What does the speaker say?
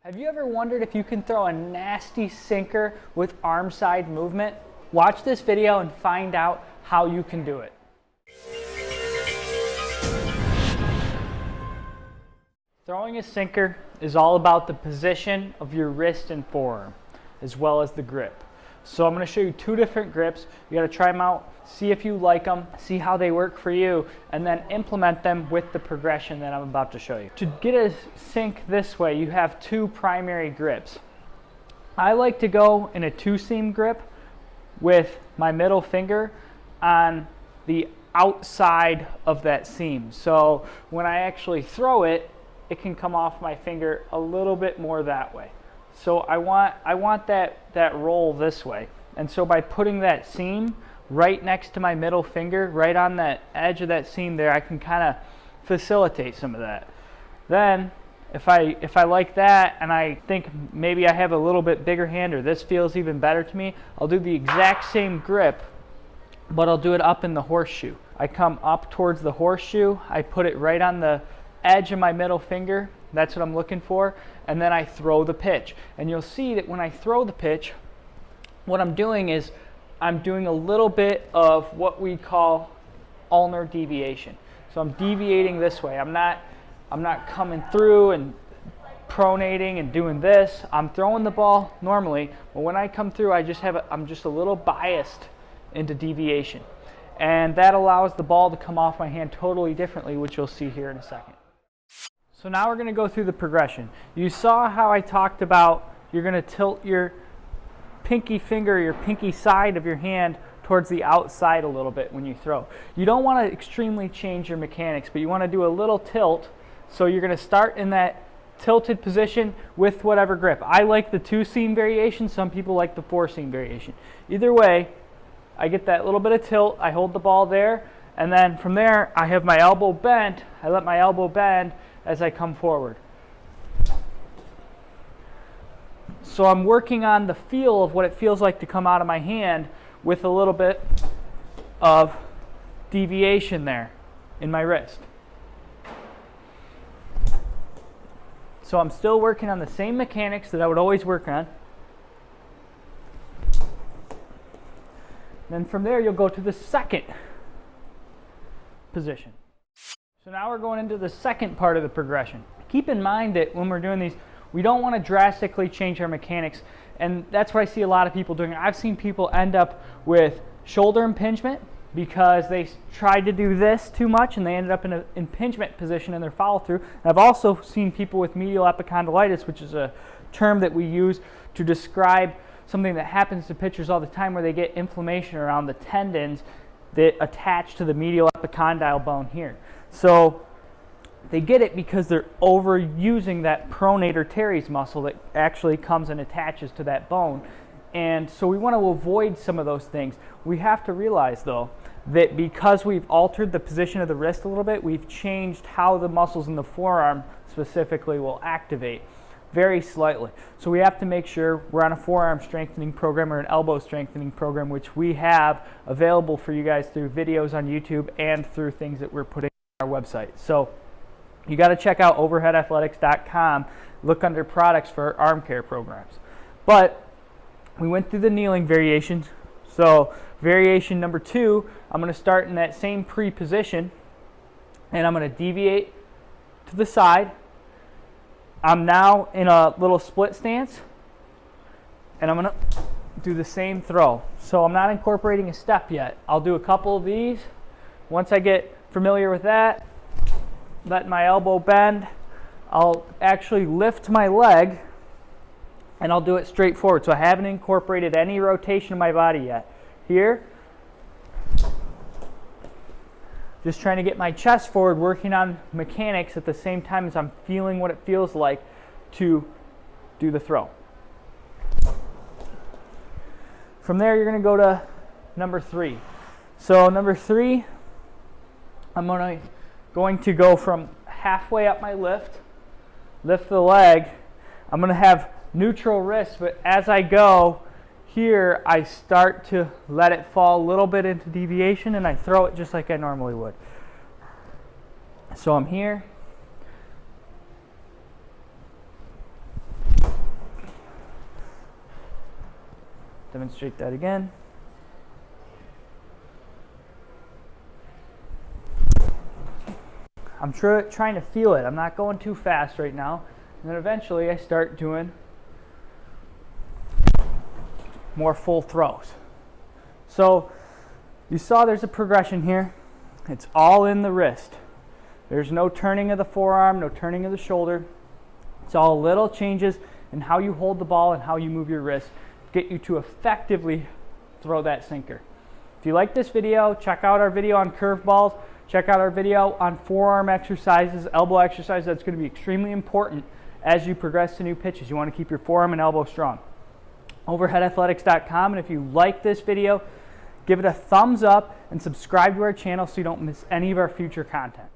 Have you ever wondered if you can throw a nasty sinker with arm side movement? Watch this video and find out how you can do it. Throwing a sinker is all about the position of your wrist and forearm, as well as the grip. So I'm going to show you two different grips. You got to try them out, see if you like them, see how they work for you, and then implement them with the progression that I'm about to show you. To get a sink this way, you have two primary grips. I like to go in a two-seam grip with my middle finger on the outside of that seam. So when I actually throw it, it can come off my finger a little bit more that way. So I want that roll this way. And so by putting that seam right next to my middle finger, right on that edge of that seam there, I can kind of facilitate some of that. Then if I like that and I think maybe I have a little bit bigger hand or this feels even better to me, I'll do the exact same grip, but I'll do it up in the horseshoe. I come up towards the horseshoe, I put it right on the edge of my middle finger, that's what I'm looking for, and then I throw the pitch. And you'll see that when I throw the pitch, what I'm doing is I'm doing a little bit of what we call ulnar deviation. So I'm deviating this way. I'm not coming through and pronating and doing this. I'm throwing the ball normally, but when I come through, I'm just a little biased into deviation. And that allows the ball to come off my hand totally differently, which you'll see here in a second. So now we're going to go through the progression. You saw how I talked about you're going to tilt your pinky finger, your pinky side of your hand towards the outside a little bit when you throw. You don't want to extremely change your mechanics, but you want to do a little tilt. So you're going to start in that tilted position with whatever grip. I like the two-seam variation. Some people like the four-seam variation. Either way, I get that little bit of tilt. I hold the ball there, and then from there, I have my elbow bent. I let my elbow bend as I come forward. So I'm working on the feel of what it feels like to come out of my hand with a little bit of deviation there in my wrist. So I'm still working on the same mechanics that I would always work on. Then from there you'll go to the second position. So now we're going into the second part of the progression. Keep in mind that when we're doing these, we don't want to drastically change our mechanics, and that's what I see a lot of people doing. I've seen people end up with shoulder impingement because they tried to do this too much and they ended up in an impingement position in their follow through. And I've also seen people with medial epicondylitis, which is a term that we use to describe something that happens to pitchers all the time where they get inflammation around the tendons that attach to the medial epicondyle bone here. So they get it because they're overusing that pronator teres muscle that actually comes and attaches to that bone. And so we want to avoid some of those things. We have to realize though that because we've altered the position of the wrist a little bit, we've changed how the muscles in the forearm specifically will activate very slightly. So we have to make sure we're on a forearm strengthening program or an elbow strengthening program, which we have available for you guys through videos on YouTube and through things that we're putting on our website. So you got to check out overheadathletics.com, look under products for arm care programs. But we went through the kneeling variations. So variation number 2, I'm going to start in that same pre-position and I'm going to deviate to the side. I'm now in a little split stance and I'm going to do the same throw. So I'm not incorporating a step yet. I'll do a couple of these. Once I get familiar with that, let my elbow bend, I'll actually lift my leg and I'll do it straight forward. So I haven't incorporated any rotation of my body yet. Here, just trying to get my chest forward, working on mechanics at the same time as I'm feeling what it feels like to do the throw. From there, you're going to go to number 3. So number 3, I'm going to go from halfway up my lift the leg. I'm going to have neutral wrist, but as I go here, I start to let it fall a little bit into deviation and I throw it just like I normally would. So I'm here, Demonstrate that again. I'm trying to feel it. I'm not going too fast right now. And then eventually I start doing more full throws. So you saw there's a progression here. It's all in the wrist. There's no turning of the forearm, no turning of the shoulder. It's all little changes in how you hold the ball and how you move your wrist to get you to effectively throw that sinker. If you like this video, check out our video on curve balls. Check out our video on forearm exercises, elbow exercises. That's going to be extremely important as you progress to new pitches. You want to keep your forearm and elbow strong. Overheadathletics.com, and if you like this video, give it a thumbs up and subscribe to our channel so you don't miss any of our future content.